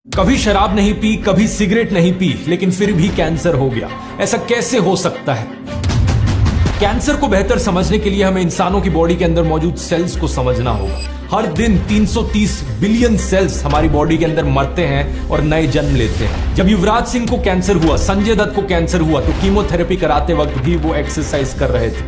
कभी शराब नहीं पी, कभी सिगरेट नहीं पी, लेकिन फिर भी कैंसर हो गया। ऐसा कैसे हो सकता है? कैंसर को बेहतर समझने के लिए हमें इंसानों की बॉडी के अंदर मौजूद सेल्स को समझना होगा। हर दिन 330 बिलियन सेल्स हमारी बॉडी के अंदर मरते हैं और नए जन्म लेते हैं। जब युवराज सिंह को कैंसर हुआ, संजय दत्त को कैंसर हुआ, तो कीमोथेरेपी कराते वक्त भी वो एक्सरसाइज कर रहे थे।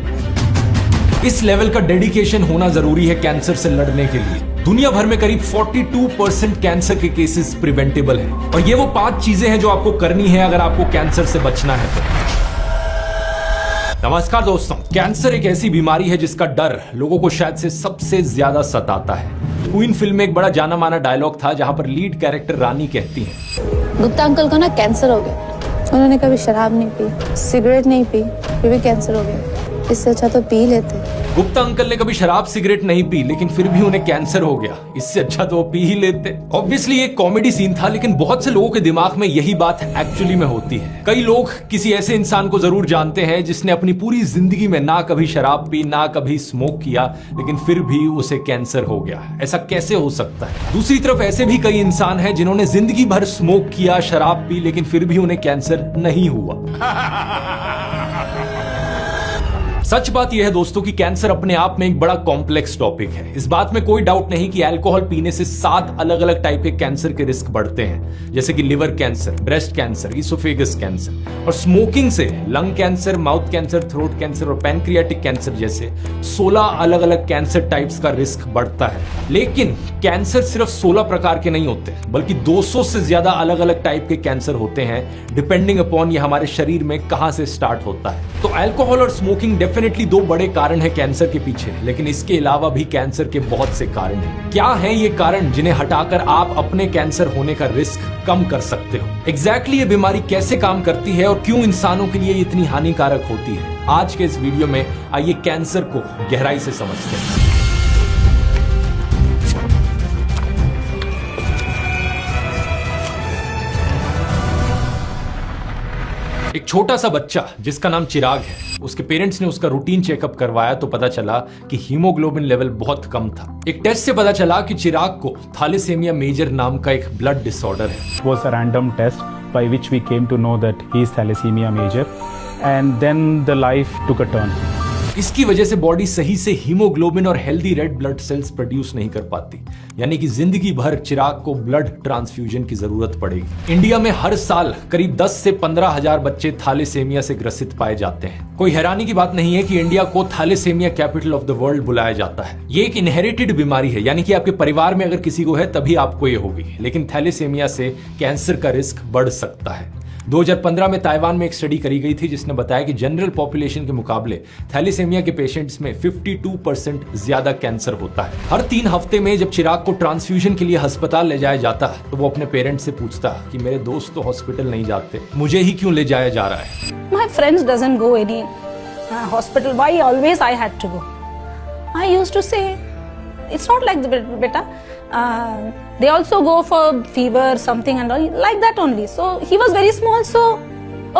इस लेवल का डेडिकेशन होना जरूरी है कैंसर से लड़ने के लिए। दुनिया भर में करीब 42% कैंसर के केसेस प्रिवेंटेबल हैं। और ये वो 5 चीजें हैं जो आपको करनी है अगर आपको कैंसर से बचना है तो। नमस्कार दोस्तों, कैंसर एक ऐसी बीमारी है जिसका डर लोगों को शायद से सबसे ज्यादा सताता है। क्वीन फिल्म में एक बड़ा जाना माना डायलॉग था जहां पर लीड कैरेक्टर रानी कहती हैं, गुप्ता अंकल को ना कैंसर हो गया। उन्होंने कभी शराब नहीं पी, सिगरेट नहीं पी, फिर भी कैंसर हो गया। इससे अच्छा तो पी लेते। गुप्ता अंकल ने कभी शराब सिगरेट नहीं पी, लेकिन फिर भी उन्हें कैंसर हो गया। इससे अच्छा तो वो पी ही लेते। ऑब्वियसली एक कॉमेडी सीन था, लेकिन बहुत से लोगों के दिमाग में यही बात एक्चुअली में होती है। कई लोग किसी ऐसे इंसान को जरूर जानते हैं जिसने अपनी पूरी जिंदगी में ना कभी शराब पी, ना कभी स्मोक किया, लेकिन फिर भी उसे कैंसर हो गया। ऐसा कैसे हो सकता है? दूसरी तरफ ऐसे भी कई इंसान हैं जिन्होंने जिंदगी भर स्मोक किया, शराब पी, लेकिन फिर भी उन्हें कैंसर नहीं हुआ। सच बात यह है दोस्तों कि कैंसर अपने आप में एक बड़ा कॉम्प्लेक्स टॉपिक है। इस बात में कोई डाउट नहीं कि अल्कोहल पीने से 7 अलग अलग टाइप के कैंसर के रिस्क बढ़ते हैं, जैसे कि liver cancer, breast cancer, oesophagus cancer. और स्मोकिंग से lung cancer, mouth cancer, throat cancer और पैनक्रियाटिक कैंसर जैसे 16 अलग अलग कैंसर टाइप्स का रिस्क बढ़ता है। लेकिन कैंसर सिर्फ 16 प्रकार के नहीं होते, बल्कि 200 से ज्यादा अलग अलग टाइप के कैंसर होते हैं, डिपेंडिंग अपॉन ये हमारे शरीर में कहां से स्टार्ट होता है। तो अल्कोहल और स्मोकिंग डेफिनेटली 2 बड़े कारण हैं कैंसर के पीछे, लेकिन इसके अलावा भी कैंसर के बहुत से कारण हैं। क्या हैं ये कारण जिन्हें हटाकर आप अपने कैंसर होने का रिस्क कम कर सकते हो? एग्जैक्टली ये बीमारी कैसे काम करती है और क्यों इंसानों के लिए इतनी हानिकारक होती है? आज के इस वीडियो में आइए कैंसर को गहराई से समझते हैं। एक छोटा सा बच्चा जिसका नाम चिराग है, उसके पेरेंट्स ने उसका रूटीन चेकअप करवाया तो पता चला कि हीमोग्लोबिन लेवल बहुत कम था। एक टेस्ट से पता चला कि चिराग को थैलेसीमिया मेजर नाम का एक ब्लड डिसऑर्डर है। It was a random test by which we came to know that he is thalassemia major, and then the life took a turn. इसकी वजह से बॉडी सही से हीमोग्लोबिन और healthy red blood sales produce नहीं कर पाती, यानी कि जिंदगी भर चिराग को ब्लड ट्रांसफ्यूजन की जरूरत पड़ेगी। इंडिया में हर साल करीब 10 से 15 हजार बच्चे थैलेसीमिया से ग्रसित पाए जाते हैं। कोई हैरानी की बात नहीं है कि इंडिया को thalassemia capital of the world बुलाया जाता है। ये एक इनहेरिटेड बीमारी है, यानी कि आपके परिवार में अगर किसी को है तभी आपको ये होगी, लेकिन थैलेसीमिया से कैंसर का रिस्क बढ़ सकता है। 2015 में ताइवान में एक स्टडी करी गई थी जिसने बताया कि जनरल पॉपुलेशन के मुकाबले थैलेसीमिया के पेशेंट्स में 52% ज्यादा कैंसर होता है। हर 3 हफ्ते में जब चिराग को ट्रांसफ्यूजन के लिए अस्पताल ले जाया जाता तो वो अपने पेरेंट्स से पूछता कि मेरे दोस्त तो हॉस्पिटल नहीं जाते, मुझे ही क्यों ले जाया जा रहा है? My friends doesn't go any hospital. Why always I had to go? I used to say, it's not like the beta. They also go for fever, something and all like that only. So he was very small, so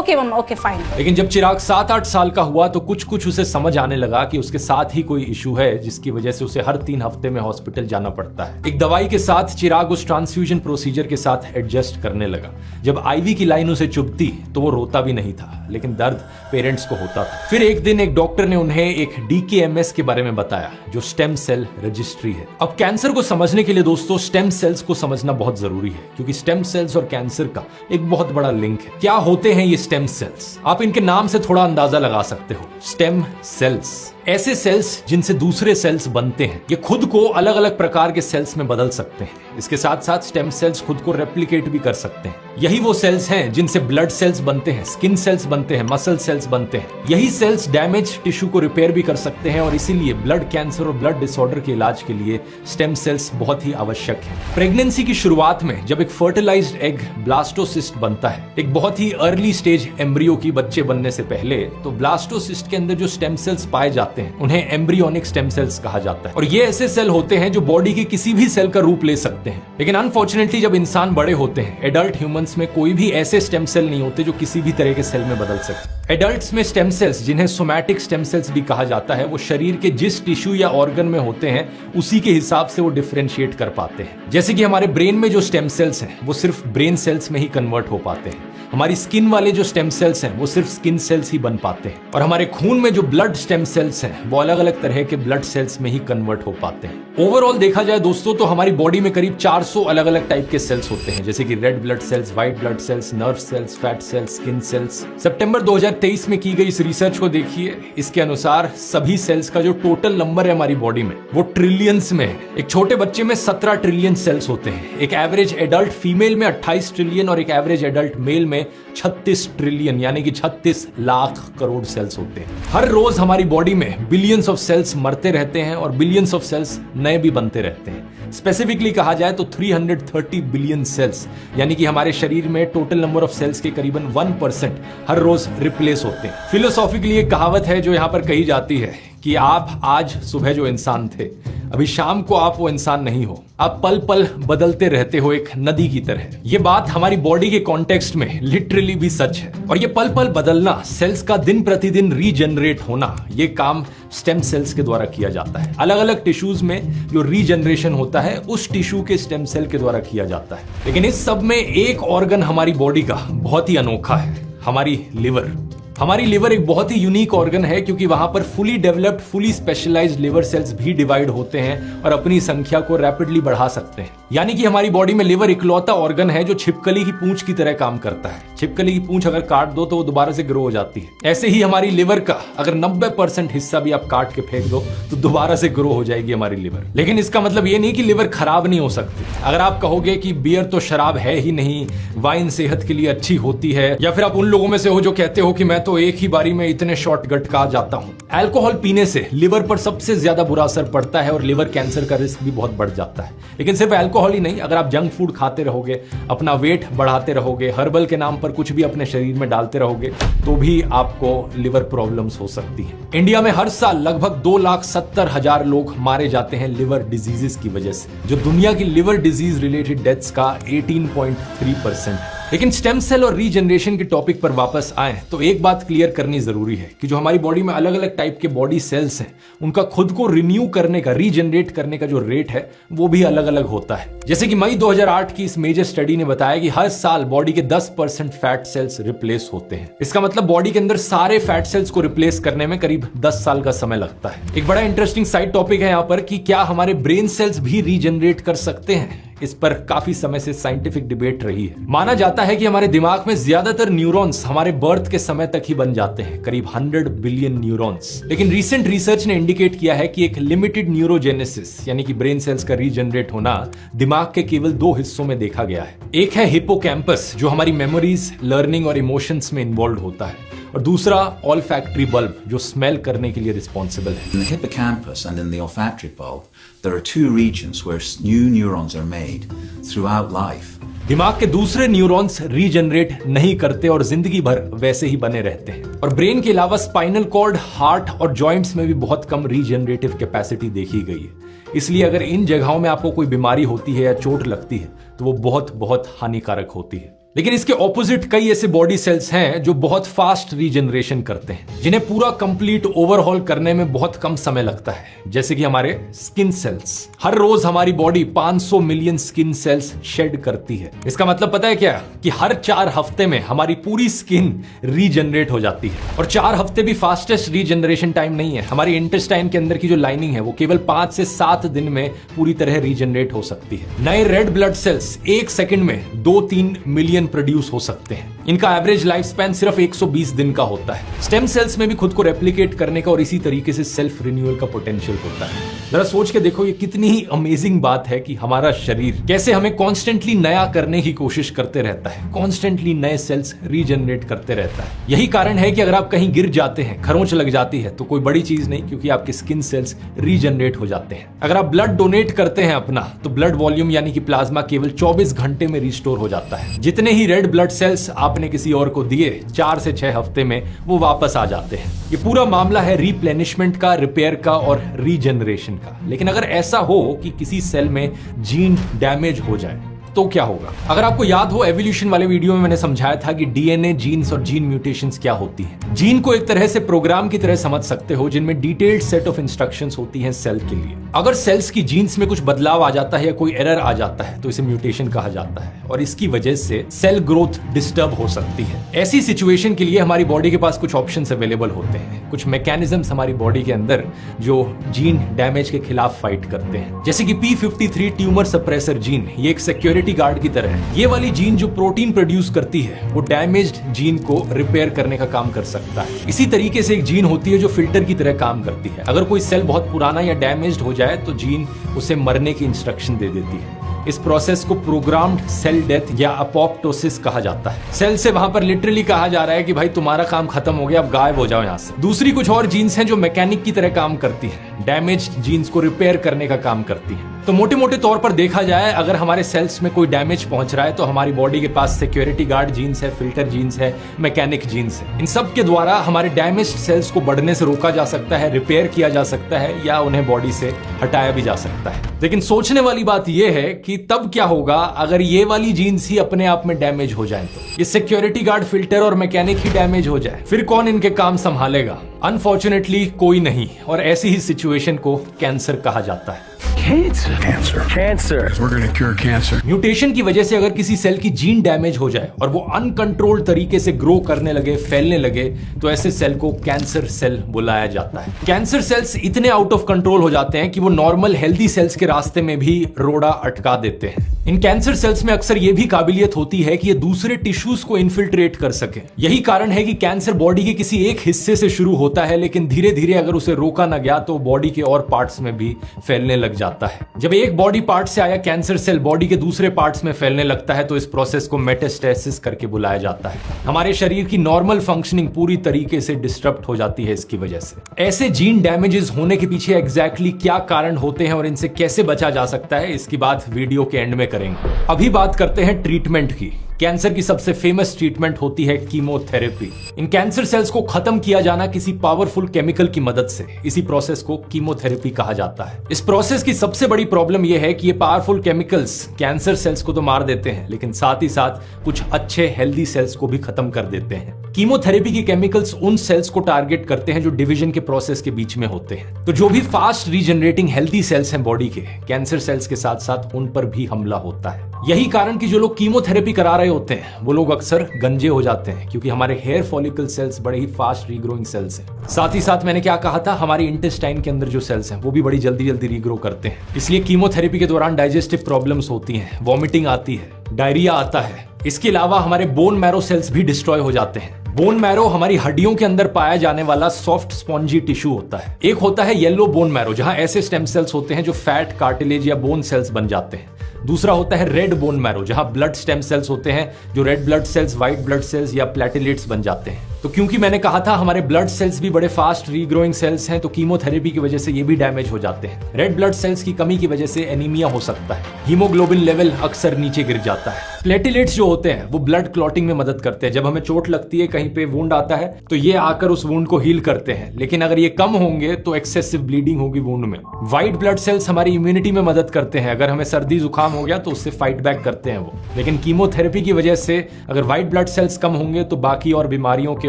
okay mama, okay fine. लेकिन जब चिराग 7-8 साल का हुआ तो कुछ उसे समझ आने लगा कि उसके साथ ही कोई इशू है, जिसकी वजह से उसे हर 3 हफ्ते में हॉस्पिटल जाना पड़ता है। एक दवाई के साथ चिराग उस ट्रांसफ्यूजन प्रोसीजर के साथ एडजस्ट करने लगा। जब आईवी की लाइन उसे चुभती तो वो रोता भी नहीं था, लेकिन दर्द पेरेंट्स को होता था। फिर एक दिन एक डॉक्टर ने उन्हें एक DKMS के बारे में बताया, जो स्टेम सेल रजिस्ट्री है। अब कैंसर को समझने के लिए दोस्तों स्टेम सेल्स को समझना बहुत जरूरी है, क्योंकि स्टेम सेल्स और कैंसर का एक बहुत बड़ा लिंक है। क्या होते हैं ये स्टेम सेल्स? आप इनके नाम से थोड़ा अंदाजा लगा सकते हो। स्टेम सेल्स ऐसे सेल्स जिनसे दूसरे सेल्स बनते हैं। ये खुद को अलग अलग प्रकार के सेल्स में बदल सकते हैं। इसके साथ साथ स्टेम सेल्स खुद को रेप्लिकेट भी कर सकते हैं। यही वो सेल्स हैं जिनसे ब्लड सेल्स बनते हैं, स्किन सेल्स बनते हैं, मसल सेल्स बनते हैं। यही सेल्स डैमेज टिश्यू को रिपेयर भी कर सकते हैं, और इसीलिए ब्लड कैंसर और ब्लड डिसऑर्डर के इलाज के लिए स्टेम सेल्स बहुत ही आवश्यक है। प्रेगनेंसी की शुरुआत में जब एक फर्टिलाइज्ड एग ब्लास्टोसिस्ट बनता है, एक बहुत ही अर्ली स्टेज एम्ब्रियो की बच्चे बनने से पहले, तो ब्लास्टोसिस्ट के अंदर जो स्टेम सेल्स पाए जाते हैं उन्हें एम्ब्रियोनिक स्टेम सेल्स कहा जाता है। और ये ऐसे सेल होते हैं जो बॉडी के किसी भी सेल का रूप ले सकते हैं। लेकिन अनफॉर्चुनेटली जब इंसान बड़े होते हैं, एडल्ट ह्यूमन ह्यूमंस में कोई भी ऐसे स्टेम सेल नहीं होते जो किसी भी तरह के सेल में बदल सके। एडल्ट्स में स्टेम सेल्स, जिन्हें सोमैटिक स्टेम सेल्स भी कहा जाता है, वो शरीर के जिस टिश्यू या ऑर्गन में होते हैं उसी के हिसाब से वो डिफरेंशिएट कर पाते हैं। जैसे कि हमारे ब्रेन में जो स्टेम सेल्स हैं वो सिर्फ ब्रेन सेल्स में ही कन्वर्ट हो पाते हैं। हमारी स्किन वाले जो स्टेम सेल्स हैं वो सिर्फ स्किन सेल्स ही बन पाते हैं। और हमारे खून में जो ब्लड स्टेम सेल्स हैं वो अलग अलग तरह के ब्लड सेल्स में ही कन्वर्ट हो पाते हैं। ओवरऑल देखा जाए दोस्तों तो हमारी बॉडी में करीब 400 अलग अलग टाइप के सेल्स होते हैं, जैसे कि red blood cells, white blood cells, nerve cells, fat cells, skin cells. सितंबर 2023 में की गई इस रिसर्च को देखिए। इसके अनुसार सभी सेल्स का जो टोटल नंबर है हमारी बॉडी में वो ट्रिलियंस में है। एक छोटे बच्चे में 17 ट्रिलियन सेल्स होते हैं, एक एवरेज एडल्ट फीमेल में 28 ट्रिलियन और एक एवरेज एडल्ट मेल में 36 ट्रिलियन यानी कि 36 लाख करोड़ सेल्स होते हैं। हर रोज हमारी बॉडी में बिलियंस ऑफ सेल्स मरते रहते हैं और बिलियंस ऑफ सेल्स नए भी बनते रहते हैं। स्पेसिफिकली कहा जाए तो 330 बिलियन सेल्स यानी कि हमारे शरीर में टोटल नंबर ऑफ सेल्स के करीबन 1% हर रोज रिप्लेस होते हैं। फिलोसॉफिकली एक कहावत है जो यहां पर कही जाती है कि आप आज सुबह जो इंसान थे, अभी शाम को आप वो इंसान नहीं हो। आप पल पल बदलते रहते हो एक नदी की तरह। ये बात हमारी बॉडी के कॉन्टेक्स्ट में लिटरली भी सच है। और ये पल पल बदलना, सेल्स का दिन प्रतिदिन रीजनरेट होना, ये काम स्टेम सेल्स के द्वारा किया जाता है। अलग अलग टिश्यूज में जो रीजनरेशन होता है उस टिश्यू के स्टेम सेल के द्वारा किया जाता है। लेकिन इस सब में एक ऑर्गन हमारी बॉडी का बहुत ही अनोखा है, हमारी लिवर। हमारी लिवर एक बहुत ही यूनिक ऑर्गन है क्योंकि वहां पर fully developed, fully specialised liver cells भी डिवाइड होते हैं और अपनी संख्या को रैपिडली बढ़ा सकते हैं। यानी कि हमारी बॉडी में लिवर इकलौता ऑर्गन है जो छिपकली की पूंछ की तरह काम करता है। छिपकली की पूंछ अगर काट दो तो वो दोबारा से ग्रो हो जाती है। ऐसे ही हमारी लिवर का अगर 90% हिस्सा भी आप काट के फेंक दो तो दोबारा से ग्रो हो जाएगी हमारी लिवर। लेकिन इसका मतलब ये नहीं कि लिवर खराब नहीं हो सकती। अगर आप कहोगे कि बियर तो शराब है ही नहीं, वाइन सेहत के लिए अच्छी होती है, या फिर आप उन लोगों में से हो जो कहते हो कि मैं तो एक ही बारी में इतने शॉट गटका जाता हूं। अल्कोहल पीने से लिवर पर सबसे ज्यादा बुरा असर पड़ता है और लिवर कैंसर का रिस्क भी बहुत बढ़ जाता है। लेकिन सिर्फ अल्कोहल ही नहीं, अगर आप जंक फूड खाते रहोगे, अपना वेट बढ़ाते रहोगे, हर्बल के नाम पर कुछ भी अपने शरीर में डालते रहोगे तो भी आपको लिवर प्रॉब्लम्स हो सकती है। इंडिया में हर साल लगभग 2,70,000 लोग मारे जाते हैं लिवर डिजीजेस की वजह से, जो दुनिया की लिवर डिजीज रिलेटेड डेथ्स का 18.3% है। लेकिन स्टेम सेल और रीजनरेशन के टॉपिक पर वापस आए तो एक बात क्लियर करनी जरूरी है कि जो हमारी बॉडी में अलग अलग टाइप के बॉडी सेल्स हैं उनका खुद को रिन्यू करने का, रीजनरेट करने का जो रेट है वो भी अलग अलग होता है। जैसे कि मई 2008 की इस मेजर स्टडी ने बताया कि हर साल बॉडी के 10% फैट सेल्स रिप्लेस होते हैं। इसका मतलब बॉडी के अंदर सारे फैट सेल्स को रिप्लेस करने में करीब 10 साल का समय लगता है। एक बड़ा इंटरेस्टिंग साइड टॉपिक है यहाँ पर कि क्या हमारे ब्रेन सेल्स भी रीजनरेट कर सकते हैं। इस पर काफी समय से साइंटिफिक डिबेट रही है। माना जाता है कि हमारे दिमाग में ज्यादातर न्यूरॉन्स हमारे बर्थ के समय तक ही बन जाते हैं, करीब 100 बिलियन न्यूरॉन्स। लेकिन रीसेंट रिसर्च ने इंडिकेट किया है कि एक लिमिटेड न्यूरोजेनेसिस यानी कि ब्रेन सेल्स का रीजनरेट होना दिमाग के केवल 2 हिस्सों में देखा गया है। एक है हिप्पोकैम्पस जो हमारी मेमोरीज, लर्निंग और इमोशंस में इन्वॉल्व होता है, और दूसरा ऑल्फैक्टरी बल्ब जो स्मेल करने के लिए रिस्पॉन्सिबल है। In the hippocampus and in the olfactory bulb, there are 2 regions where new neurons are made throughout life. दिमाग के दूसरे न्यूरॉन्स रीजनरेट नहीं करते और जिंदगी भर वैसे ही बने रहते हैं। और ब्रेन के अलावा स्पाइनल कॉर्ड, हार्ट और जॉइंट्स में भी बहुत कम रीजनरेटिव कैपेसिटी देखी गई है। इसलिए अगर इन जगहों में आपको कोई बीमारी होती है या चोट लगती है तो वो बहुत बहुत हानिकारक होती है। लेकिन इसके ऑपोजिट कई ऐसे बॉडी सेल्स हैं जो बहुत फास्ट रीजनरेशन करते हैं, जिन्हें पूरा कंप्लीट ओवरहॉल करने में बहुत कम समय लगता है, जैसे कि हमारे स्किन सेल्स। हर रोज हमारी body 500 million skin cells shed करती है। इसका मतलब पता है क्या, कि हर 4 हफ्ते में हमारी पूरी स्किन रीजनरेट हो जाती है। और 4 हफ्ते भी फास्टेस्ट रीजनरेशन टाइम नहीं है। हमारी इंटेस्टाइन के अंदर की जो लाइनिंग है वो केवल 5 से 7 दिन में पूरी तरह रीजनरेट हो सकती है। नए रेड ब्लड सेल्स 1 सेकंड में 2-3 मिलियन प्रोड्यूस हो सकते हैं। इनका एवरेज लाइफ स्पैन सिर्फ 120 दिन का होता है। स्टेम सेल्स में भी खुद को रेप्लिकेट करने का और इसी तरीके से सेल्फ रिन्यूअल का पोटेंशियल होता है। जरा सोच के देखो, ये कितनी ही अमेजिंग बात है कि हमारा शरीर कैसे हमें कॉन्स्टेंटली नया करने की कोशिश करते रहता है, कॉन्स्टेंटली नए सेल्स रीजनरेट करते रहता है। यही कारण है कि अगर आप कहीं गिर जाते हैं, खरोंच लग जाती है, तो कोई बड़ी चीज नहीं, क्योंकि आपके स्किन सेल्स रीजनरेट हो जाते हैं। अगर आप ब्लड डोनेट करते हैं अपना, तो ब्लड वॉल्यूम यानी कि प्लाज्मा केवल 24 घंटे में रिस्टोर हो जाता है। जितने ही रेड ब्लड सेल्स आपने किसी और को दिए, 4 से 6 हफ्ते में वो वापस आ जाते हैं। ये पूरा मामला है रिप्लेनिशमेंट का, रिपेयर का और रीजनरेशन का। लेकिन अगर ऐसा हो कि किसी सेल में जीन डैमेज हो जाए, तो क्या होगा? अगर आपको याद हो, एवोल्यूशन वाले वीडियो में मैंने समझाया था कि डीएनए, जीन्स और जीन म्यूटेशंस क्या होती हैं। जीन को एक तरह से प्रोग्राम की तरह समझ सकते हो, जिनमें डिटेल्ड सेट ऑफ इंस्ट्रक्शंस होती हैं सेल के लिए। अगर सेल्स की जीन्स में कुछ बदलाव आ जाता है या कोई एरर आ जाता है तो इसे म्यूटेशन कहा जाता है, और इसकी वजह से सेल ग्रोथ डिस्टर्ब हो सकती है। ऐसी सिचुएशन के लिए हमारी बॉडी के पास कुछ ऑप्शंस अवेलेबल होते हैं, कुछ मैकेनिज्म्स हमारी बॉडी के अंदर जो जीन डैमेज के खिलाफ फाइट करते हैं, जैसे कि P53 ट्यूमर सप्रेसर जीन। ये एक सिक्योरिटी गार्ड की तरह है। ये वाली जीन जो प्रोटीन प्रोड्यूस करती है वो डैमेज्ड जीन को रिपेयर करने का काम कर सकता है। इसी तरीके से एक जीन होती है जो फिल्टर की तरह काम करती है। अगर कोई सेल बहुत पुराना या डैमेज्ड हो जाए तो जीन उसे मरने की इंस्ट्रक्शन दे देती है। इस प्रोसेस को प्रोग्राम्ड सेल डेथ या अपोप्टोसिस कहा जाता है। सेल से वहां पर लिटरली कहा जा रहा है कि भाई तुम्हारा काम खत्म हो गया, अब गायब हो जाओ यहां से। दूसरी कुछ और जीन्स हैं जो मैकेनिक की तरह काम करती हैं, डैमेज्ड जीन्स को रिपेयर करने का काम करती हैं। तो मोटे मोटे तौर पर देखा जाए, अगर हमारे सेल्स में कोई डैमेज पहुंच रहा है तो हमारी बॉडी के पास सिक्योरिटी गार्ड जीन्स है, फिल्टर जीन्स है, मैकेनिक जीन्स है। इन सब के द्वारा हमारे डैमेज्ड सेल्स को बढ़ने से रोका जा सकता है, रिपेयर किया जा सकता है, या उन्हें बॉडी से हटाया भी जा सकता है। लेकिन सोचने वाली बात यह है कि तब क्या होगा अगर ये वाली जीन्स ही अपने आप में डैमेज हो जाए, तो ये सिक्योरिटी गार्ड, फिल्टर और मैकेनिक ही डैमेज हो जाए, फिर कौन इनके काम संभालेगा? अनफॉर्चुनेटली कोई नहीं, और ऐसी ही सिचुएशन को कैंसर कहा जाता है। Cancer. We're going to cure cancer. Mutation की वजह से अगर किसी सेल की जीन डैमेज हो जाए और वो अनकंट्रोल्ड तरीके से ग्रो करने लगे, फैलने लगे, तो ऐसे सेल को कैंसर सेल बुलाया जाता है। कैंसर सेल्स इतने आउट ऑफ कंट्रोल हो जाते हैं कि वो नॉर्मल हेल्दी सेल्स के रास्ते में भी रोड़ा अटका देते हैं। इन कैंसर सेल्स में अक्सर ये भी काबिलियत होती है कि ये दूसरे टिश्यूज को इन्फिल्ट्रेट कर सके। यही कारण है कि कैंसर बॉडी के किसी एक हिस्से से शुरू होता है, लेकिन धीरे धीरे अगर उसे रोका ना गया तो बॉडी के और पार्ट्स में भी फैलने लग जाता है। जब एक बॉडी पार्ट से आया कैंसर सेल बॉडी के दूसरे पार्ट्स में फैलने लगता है तो इस प्रोसेस को मेटास्टेसिस करके बुलाया जाता है। हमारे शरीर की नॉर्मल फंक्शनिंग पूरी तरीके से डिस्टर्ब हो जाती है इसकी वजह से। ऐसे जीन डैमेजेस होने के पीछे एग्जैक्टली क्या कारण होते हैं और इनसे कैसे बचा जा सकता है, इसकी बात वीडियो के एंड में करेंगे। अभी बात करते हैं ट्रीटमेंट की। कैंसर की सबसे फेमस ट्रीटमेंट होती है कीमोथेरेपी। इन कैंसर सेल्स को खत्म किया जाना किसी पावरफुल केमिकल की मदद से, इसी प्रोसेस को कीमोथेरेपी कहा जाता है। इस प्रोसेस की सबसे बड़ी प्रॉब्लम यह है कि ये पावरफुल केमिकल्स कैंसर सेल्स को तो मार देते हैं, लेकिन साथ ही साथ कुछ अच्छे हेल्दी सेल्स को भी खत्म कर देते हैं। कीमोथेरेपी की केमिकल्स उन सेल्स को टारगेट करते हैं जो डिवीजन के प्रोसेस के बीच में होते हैं। तो जो भी फास्ट रीजनरेटिंग हेल्दी सेल्स हैं बॉडी के, कैंसर सेल्स के साथ साथ उन पर भी हमला होता है। यही कारण कि जो लोग कीमोथेरेपी करा रहे होते हैं वो लोग अक्सर गंजे हो जाते हैं, क्योंकि हमारे हेयर फॉलिकल सेल्स बड़े ही फास्ट रीग्रोइंग सेल्स हैं। साथ ही साथ मैंने क्या कहा था, हमारी इंटेस्टाइन के अंदर जो सेल्स हैं वो भी बड़ी जल्दी जल्दी रीग्रो करते हैं। इसलिए कीमोथेरेपी के दौरान डाइजेस्टिव प्रॉब्लम्स होती हैं, वॉमिटिंग आती है, डायरिया आता है। इसके अलावा हमारे बोन मैरो सेल्स भी डिस्ट्रॉय हो जाते हैं। बोन मैरो हमारी हड्डियों के अंदर पाया जाने वाला सॉफ्ट स्पॉन्जी टिश्यू होता है। एक होता है येलो बोन मैरो, जहां ऐसे स्टेम सेल्स होते हैं जो फैट, कार्टिलेज या बोन सेल्स बन जाते हैं। दूसरा होता है रेड बोन मैरो, जहां ब्लड स्टेम सेल्स होते हैं जो red blood cells, white blood sales या प्लेटलेट्स बन जाते हैं। तो क्योंकि मैंने कहा था हमारे ब्लड सेल्स भी बड़े फास्ट रीग्रोइंग सेल्स हैं, तो कीमोथेरेपी की वजह से ये भी डैमेज हो जाते हैं। रेड ब्लड सेल्स की कमी की वजह से एनीमिया हो सकता है, हीमोग्लोबिन लेवल अक्सर नीचे गिर जाता है। प्लेटलेट्स जो होते हैं वो ब्लड क्लॉटिंग में मदद करते हैं। जब हमें चोट लगती है, कहीं पे वुंड आता है, तो ये आकर उस वुंड को हील करते हैं, लेकिन अगर ये कम होंगे तो एक्सेसिव ब्लीडिंग होगी वुंड में। व्हाइट ब्लड सेल्स हमारी इम्यूनिटी में मदद करते हैं। अगर हमें सर्दी जुकाम हो गया तो उससे फाइट बैक करते हैं वो। लेकिन कीमोथेरेपी की वजह से अगर व्हाइट ब्लड सेल्स कम होंगे तो बाकी और बीमारियों के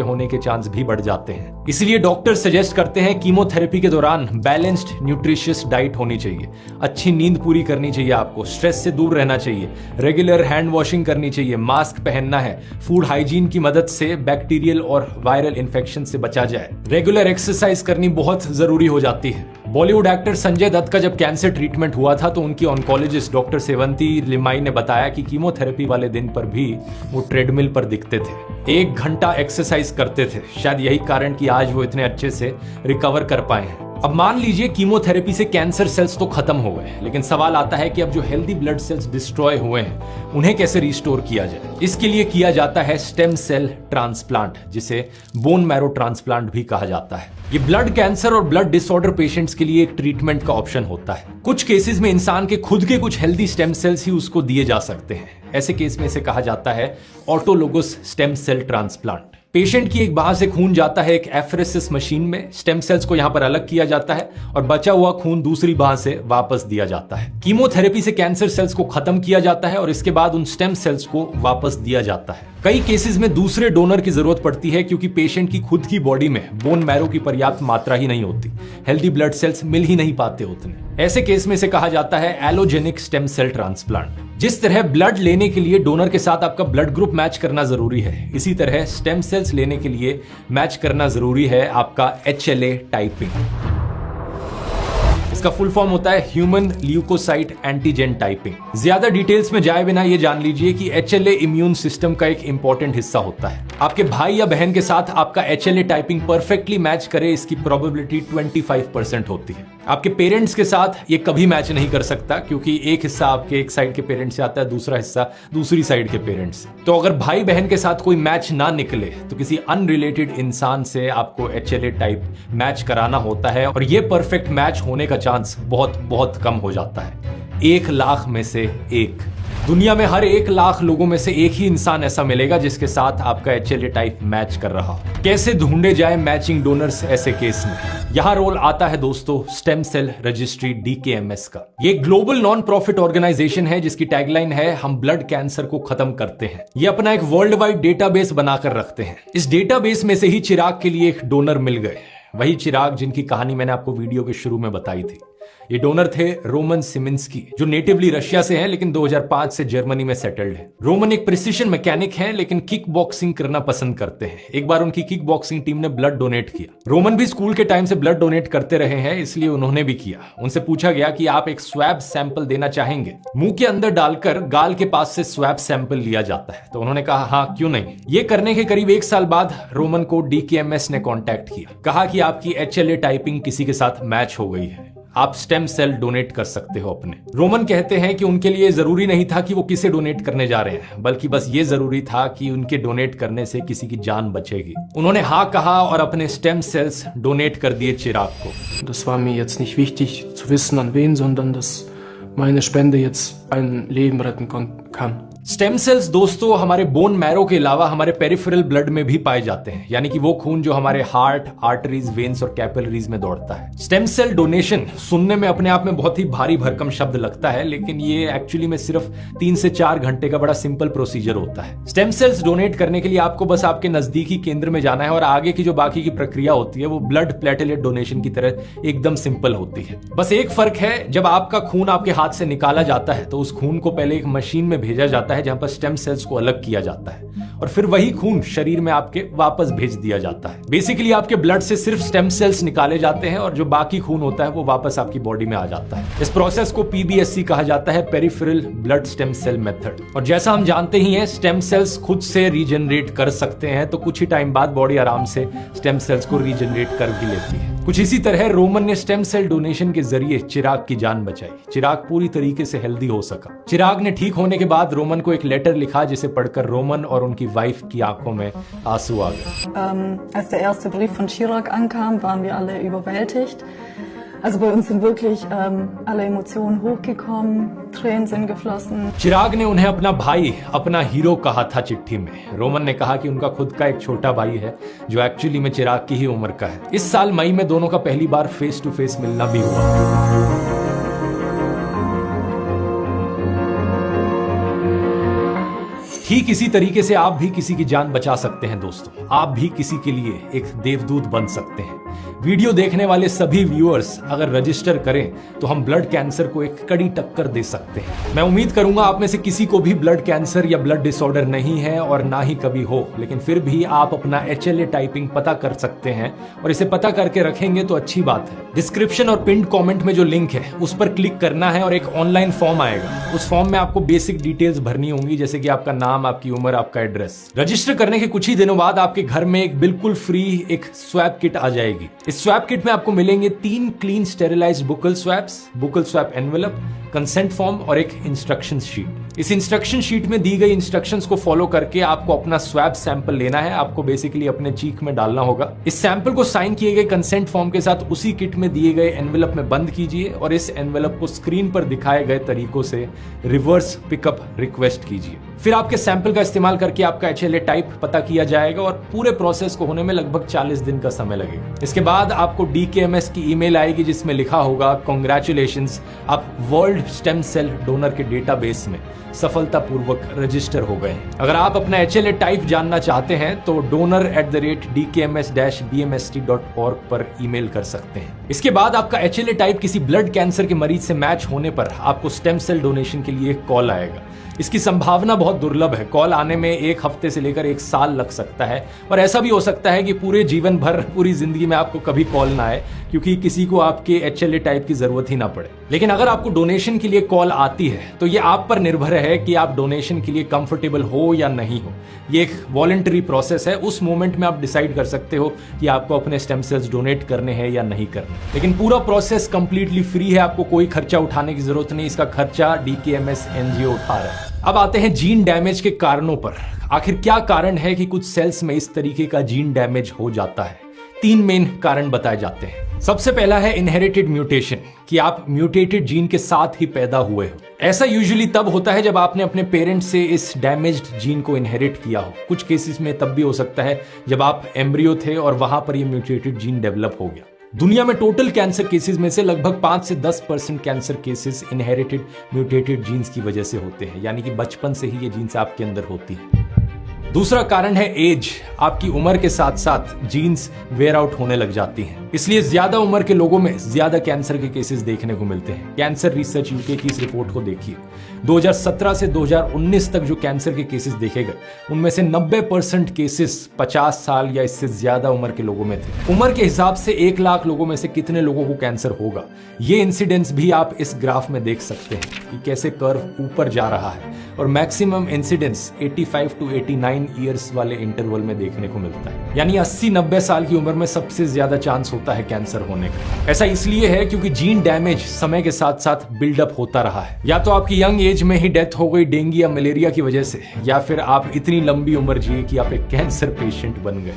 होने के चांस भी बढ़ जाते हैं। इसलिए डॉक्टर सजेस्ट करते हैं कीमोथेरेपी के दौरान बैलेंस्ड न्यूट्रिशियस डाइट होनी चाहिए, अच्छी नींद पूरी करनी चाहिए, आपको स्ट्रेस से दूर रहना चाहिए, रेगुलर हैंड वॉशिंग करनी चाहिए, मास्क पहनना है, फूड हाइजीन की मदद से बैक्टीरियल और वायरल इन्फेक्शन से बचा जाए, रेगुलर एक्सरसाइज करनी बहुत जरूरी हो जाती है। बॉलीवुड एक्टर संजय दत्त का जब कैंसर ट्रीटमेंट हुआ था तो उनकी ऑन्कोलॉजिस्ट डॉक्टर सेवंती लिमाई ने बताया कि कीमोथेरेपी वाले दिन पर भी वो ट्रेडमिल पर दिखते थे, 1 घंटा एक्सरसाइज करते थे। शायद यही कारण कि आज वो इतने अच्छे से रिकवर कर पाए हैं। अब मान लीजिए कीमोथेरेपी से कैंसर सेल्स तो खत्म हो गए, लेकिन सवाल आता है कि अब जो हेल्दी ब्लड सेल्स डिस्ट्रॉय हुए हैं उन्हें कैसे रिस्टोर किया जाए। इसके लिए किया जाता है स्टेम सेल ट्रांसप्लांट, जिसे बोन मैरो ट्रांसप्लांट भी कहा जाता है। ये ब्लड कैंसर और ब्लड डिसऑर्डर पेशेंट्स के लिए एक ट्रीटमेंट का ऑप्शन होता है। कुछ केसेस में इंसान के खुद के कुछ हेल्दी स्टेम सेल्स ही उसको दिए जा सकते हैं। ऐसे केस में इसे कहा जाता है autologous stem cell transplant. Patient की एक बाह से खून जाता है एक एफरेसिस मशीन में, स्टेम सेल्स को यहां पर अलग किया जाता है और बचा हुआ खून दूसरी बाह से वापस दिया जाता है। कीमोथेरेपी से कैंसर सेल्स को खत्म किया जाता है और इसके बाद उन स्टेम सेल्स को वापस दिया जाता है। कई केसेस में दूसरे डोनर की जरूरत पड़ती है क्योंकि पेशेंट की खुद की बॉडी में बोन मैरो की पर्याप्त मात्रा ही नहीं होती, हेल्दी ब्लड सेल्स मिल ही नहीं पाते उतने। ऐसे केस में इसे कहा जाता है एलोजेनिक स्टेम सेल ट्रांसप्लांट। जिस तरह ब्लड लेने के लिए डोनर के साथ आपका ब्लड ग्रुप मैच करना जरूरी है, इसी तरह स्टेम सेल्स लेने के लिए मैच करना जरूरी है आपका HLA टाइपिंग। इसका फुल फॉर्म होता है ह्यूमन ल्यूकोसाइट एंटीजन टाइपिंग। ज्यादा डिटेल्स में जाए बिना ये जान लीजिए कि HLA इम्यून सिस्टम का एक इंपॉर्टेंट हिस्सा होता है। आपके भाई या बहन के साथ आपका HLA टाइपिंग परफेक्टली मैच करे, इसकी प्रोबेबिलिटी 25% होती है। आपके पेरेंट्स के साथ ये कभी मैच नहीं कर सकता क्योंकि एक हिस्सा आपके एक साइड के पेरेंट्स से आता है, दूसरा हिस्सा दूसरी साइड के पेरेंट्स से। तो अगर भाई बहन के साथ कोई मैच ना निकले तो किसी अनरिलेटेड इंसान से आपको HLA टाइप मैच कराना होता है और ये परफेक्ट मैच होने का चांस बहुत बहुत कम हो जाता है। 1 लाख में से 1। दुनिया में हर 1 लाख लोगों में से एक ही इंसान ऐसा मिलेगा जिसके साथ आपका HLA टाइप मैच कर रहा हो। कैसे ढूंढे जाए मैचिंग डोनर्स ऐसे केस में? यहां रोल आता है दोस्तों स्टेम सेल रजिस्ट्री DKMS का। ये ग्लोबल नॉन प्रॉफिट ऑर्गेनाइजेशन है जिसकी टैगलाइन है हम ब्लड कैंसर को खत्म करते हैं। ये अपना एक वर्ल्ड वाइड डेटाबेस बनाकर रखते हैं। इस डेटाबेस में से ही चिराग के लिए एक डोनर मिल गए, वही चिराग जिनकी कहानी मैंने आपको वीडियो के शुरू में बताई थी। ये डोनर थे रोमन सिमिंस्की, जो नेटिवली रशिया से हैं लेकिन 2005 से जर्मनी में सेटल्ड हैं। रोमन एक प्रिसिशन मैकेनिक हैं लेकिन किक बॉक्सिंग करना पसंद करते हैं। एक बार उनकी किक बॉक्सिंग टीम ने ब्लड डोनेट किया। रोमन भी स्कूल के टाइम से ब्लड डोनेट करते रहे हैं, इसलिए उन्होंने भी किया। उनसे पूछा गया कि आप एक स्वैब सैंपल देना चाहेंगे? मुंह के अंदर डालकर गाल के पास से स्वैब सैंपल लिया जाता है। तो उन्होंने कहा हाँ क्यों नहीं। ये करने के करीब 1 साल बाद रोमन को DKMS ने कॉन्टैक्ट किया, कहा कि आपकी HLA टाइपिंग किसी के साथ मैच हो गई है, आप स्टेम सेल डोनेट कर सकते हो अपने। रोमन कहते हैं कि उनके लिए जरूरी नहीं था कि वो किसे डोनेट करने जा रहे हैं, बल्कि बस ये जरूरी था कि उनके डोनेट करने से किसी की जान बचेगी। उन्होंने हाँ कहा और अपने स्टेम सेल्स डोनेट कर दिए चिराग को। Das war mir jetzt nicht wichtig zu wissen an wen, sondern dass meine Spende jetzt ein Leben retten kann. Stem cells दोस्तों हमारे बोन मैरो के अलावा हमारे पेरिफेरल ब्लड में भी पाए जाते हैं, यानी कि वो खून जो हमारे हार्ट, आर्टरीज, वेन्स और कैपिलरीज में दौड़ता है। स्टेम सेल डोनेशन सुनने में अपने आप में बहुत ही भारी भरकम शब्द लगता है, लेकिन ये एक्चुअली में सिर्फ 3 से 4 घंटे का बड़ा सिंपल प्रोसीजर होता है। स्टेम सेल्स डोनेट करने के लिए आपको बस आपके नजदीकी केंद्र में जाना है और आगे की जो बाकी की प्रक्रिया होती है वो ब्लड प्लेटलेट डोनेशन की तरह एकदम सिंपल होती है। बस एक फर्क है, जब आपका खून आपके हाथ से निकाला जाता है तो उस खून को पहले एक मशीन में भेजा जाता है जहां पर स्टेम सेल्स को अलग किया जाता है और फिर वही खून शरीर में आपके वापस भेज दिया जाता है। बेसिकली आपके ब्लड से सिर्फ स्टेम सेल्स निकाले जाते हैं और जो बाकी खून होता है वो वापस आपकी बॉडी में आ जाता है। इस प्रोसेस को PBSC कहा जाता है, peripheral blood stem cell method. और जैसा हम जानते ही हैं स्टेम सेल्स खुद से रीजनरेट कर सकते हैं, तो कुछ ही टाइम बाद बॉडी आराम से स्टेम सेल्स को रीजनरेट कर भी लेती है। कुछ इसी तरह रोमन ने स्टेम सेल डोनेशन के जरिए चिराग की जान बचाई। चिराग पूरी तरीके से हेल्दी हो सका। चिराग ने ठीक होने के बाद रोमन को एक लेटर लिखा जिसे पढ़कर रोमन और उनकी वाइफ की आंखों में आंसू आ गए। Als der erste Brief von Chirag ankam, waren wir alle überwältigt. Also bei uns sind wirklich alle Emotionen hochgekommen, Tränen sind geflossen. चिराग ने उन्हें अपना भाई, अपना हीरो कहा था चिट्ठी में। रोमन ने कहा कि उनका खुद का एक छोटा भाई है जो एक्चुअली में चिराग की ही उम्र का है। इस साल मई में दोनों का पहली बार फेस टू फेस मिलना भी हुआ। ठीक इसी तरीके से आप भी किसी की जान बचा सकते हैं दोस्तों। आप भी किसी के लिए एक देवदूत बन सकते हैं। वीडियो देखने वाले सभी व्यूअर्स अगर रजिस्टर करें तो हम ब्लड कैंसर को एक कड़ी टक्कर दे सकते हैं। मैं उम्मीद करूंगा आप में से किसी को भी ब्लड कैंसर या ब्लड डिसऑर्डर नहीं है और ना ही कभी हो, लेकिन फिर भी आप अपना HLA टाइपिंग पता कर सकते हैं और इसे पता करके रखेंगे तो अच्छी बात है। डिस्क्रिप्शन और पिन्ड कमेंट में जो लिंक है उस पर क्लिक करना है और एक ऑनलाइन फॉर्म आएगा। उस फॉर्म में आपको बेसिक डिटेल्स भरनी होंगी, जैसे कि आपका नाम, आपकी उम्र, आपका एड्रेस। रजिस्टर करने के कुछ ही दिनों बाद आपके घर में एक बिल्कुल फ्री एक स्वैब किट आ जाएगी। इस स्वैब किट में आपको मिलेंगे 3 clean sterilized buccal swabs, buccal swab envelope, consent form और एक इंस्ट्रक्शन शीट। इस इंस्ट्रक्शन शीट में दी गई इंस्ट्रक्शंस को फॉलो करके आपको अपना स्वैब सैंपल लेना है। आपको बेसिकली अपने चीक में डालना होगा। इस सैंपल को साइन किए गए कंसेंट फॉर्म के साथ उसी किट में दिए गए एनवेलप में बंद कीजिए और इस एनवेलप को स्क्रीन पर दिखाए गए तरीकों से रिवर्स पिकअप रिक्वेस्ट कीजिए। फिर आपके सैंपल का इस्तेमाल करके आपका HLA टाइप पता किया जाएगा और पूरे प्रोसेस को होने में लगभग 40 दिन का समय लगेगा। इसके बाद आपको DKMS की ईमेल आएगी जिसमें लिखा होगा कांग्रेचुलेशंस, आप वर्ल्ड स्टेम सेल डोनर के डेटाबेस में सफलतापूर्वक रजिस्टर हो गए। अगर आप अपना HLA टाइप जानना चाहते हैं तो donor@dkms-bmst.org पर ईमेल कर सकते हैं। इसके बाद आपका HLA टाइप किसी ब्लड कैंसर के मरीज से मैच होने पर आपको स्टेम सेल डोनेशन के लिए एक कॉल आएगा। इसकी संभावना बहुत दुर्लभ है, कॉल आने में 1 हफ्ते से लेकर 1 साल लग सकता है और ऐसा भी हो सकता है कि पूरे जीवन भर, पूरी जिंदगी में आपको कभी कॉल ना आए क्योंकि किसी को आपके HLA टाइप की जरूरत ही ना पड़े। लेकिन अगर आपको डोनेशन के लिए कॉल आती है तो ये आप पर निर्भर है कि आप डोनेशन के लिए कंफर्टेबल हो या नहीं हो। ये एक वॉलंटरी प्रोसेस है, उस मोमेंट में आप डिसाइड कर सकते हो कि आपको अपने स्टेम सेल्स डोनेट करने हैं या नहीं करने। लेकिन पूरा प्रोसेस कंप्लीटली फ्री है, आपको कोई खर्चा उठाने की जरूरत नहीं, इसका खर्चा DKMS NGO उठा रहा है। अब आते हैं जीन डैमेज के कारणों पर। आखिर क्या कारण है कि कुछ सेल्स में इस तरीके का जीन डैमेज हो जाता है? 3 मेन कारण बताए जाते हैं। सबसे पहला है इनहेरिटेड म्यूटेशन, कि आप म्यूटेटेड जीन के साथ ही पैदा हुए हो। ऐसा यूजुअली तब होता है जब आपने अपने पेरेंट्स से इस डैमेज्ड जीन को इनहेरिट किया हो। कुछ केसेस में तब भी हो सकता है जब आप एम्ब्रियो थे और वहां पर ये म्यूटेटेड जीन डेवलप हो गया। दुनिया में टोटल कैंसर केसेस में से लगभग 5 से 10% cancer cases inherited mutated genes की वजह से होते हैं, यानी कि बचपन से ही ये जीन्स आपके अंदर होती है। दूसरा कारण है एज। आपकी उम्र के साथ साथ जीन्स वेयर आउट होने लग जाती हैं, इसलिए ज्यादा उम्र के लोगों में ज्यादा कैंसर के केसेस देखने को मिलते हैं। कैंसर रिसर्च यूके की इस रिपोर्ट को देखिए, 2017 से 2019 तक जो कैंसर के केसेस देखे गए उनमें से 90% केसेस 50 साल या इससे ज्यादा उम्र के लोगों में थे। उम्र के हिसाब से 1 लाख लोगों में से कितने लोगों को कैंसर होगा, ये इंसिडेंस भी आप इस ग्राफ में देख सकते हैं कि कैसे कर्व ऊपर जा रहा है और मैक्सिमम इंसिडेंस 85 to 89 ईयर्स वाले इंटरवल में देखने को मिलता है, यानी 80-90 साल की उम्र में सबसे ज्यादा चांस होता है कैंसर होने का। ऐसा इसलिए है क्योंकि जीन डैमेज समय के साथ साथ बिल्डअप होता रहा है। या तो आपकी यंग एज में ही डेथ हो गई डेंगू या मलेरिया की वजह से, या फिर आप इतनी लंबी उम्र जिए कि आप एक कैंसर पेशेंट बन गए।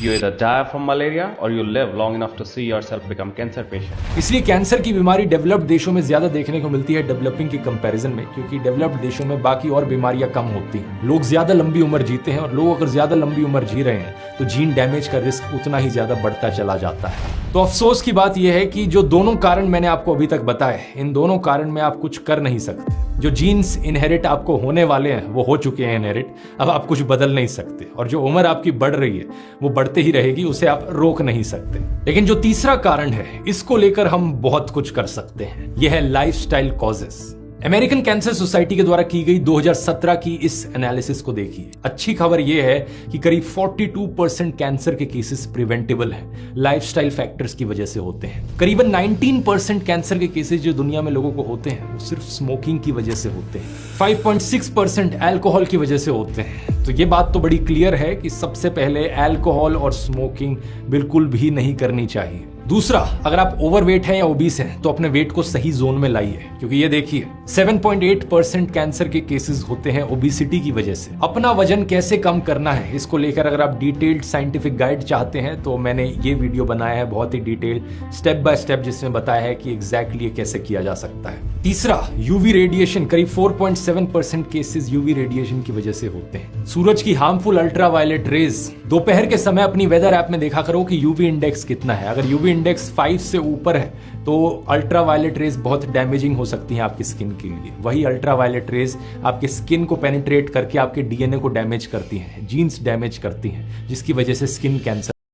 You either die from malaria or you live long enough to see yourself become cancer patient. इसलिए कैंसर की बीमारी डेवलप्ड देशों में ज्यादा देखने को मिलती है डेवलपिंग के कंपैरिजन में, क्योंकि डेवलप्ड देशों में बाकी और बीमारियां कम होती हैं। लोग ज्यादा लंबी उम्र जीते हैं और लोग अगर ज्यादा लंबी उम्र जी रहे हैं तो जीन डैमेज का रिस्क उतना ही ज्यादा बढ़ता चला जाता है। तो अफसोस की बात यह है कि जो दोनों कारण मैंने आपको अभी तक बताए, इन दोनों कारण में आप कुछ कर नहीं सकते। जो जीन्स इनहेरिट आपको होने वाले हैं वो हो चुके हैं इनहेरिट, अब आप कुछ बदल नहीं सकते, और जो उम्र आपकी बढ़ रही है वो बढ़ते ही रहेगी, उसे आप रोक नहीं सकते। लेकिन जो तीसरा कारण है, इसको लेकर हम बहुत कुछ कर सकते हैं, यह है lifestyle causes. American cancer society के द्वारा की गई 2017 की इस एनालिसिस को देखिए। अच्छी खबर यह है कि करीब 42% कैंसर के केसेस प्रिवेंटेबल हैं, लाइफस्टाइल फैक्टर्स की वजह से होते हैं। करीबन 19% कैंसर के केसेस जो दुनिया में लोगों को होते हैं वो सिर्फ स्मोकिंग की वजह से होते हैं। 5.6% अल्कोहल की वजह से होते हैं। तो ये बात तो बड़ी क्लियर है कि सबसे पहले अल्कोहल और स्मोकिंग बिल्कुल भी नहीं करनी चाहिए। दूसरा, अगर आप ओवरवेट हैं या ओबीस हैं तो अपने वेट को सही जोन में लाइए, क्योंकि ये देखिए 7.8% कैंसर के केसेस होते हैं ओबेसिटी की वजह से। अपना वजन कैसे कम करना है, इसको लेकर अगर आप डिटेल्ड साइंटिफिक गाइड चाहते हैं तो मैंने ये वीडियो बनाया है, बहुत ही डिटेल्ड स्टेप बाय स्टेप, जिसमें बताया है कि एग्जैक्टली ये कैसे किया जा सकता है। तीसरा, यूवी रेडिएशन। करीब 4.7% केसेस यूवी रेडिएशन की वजह से होते हैं। सूरज की हार्मफुल अल्ट्रावायलेट रेज। दोपहर के समय अपनी वेदर ऐप में देखा करो कि यूवी इंडेक्स कितना है। अगर यूवी इंडेक्स 5 से ऊपर है तो अल्ट्रावायलेट रेज बहुत डैमेजिंग हो सकती हैं आपकी स्किन के लिए। वही अल्ट्रावायलेट रेज आपके स्किन को पेनिट्रेट करके आपके डीएनए को डैमेज करती हैं, जीन्स डैमेज करती हैं, जिसकी वजह से स्किन कैंसर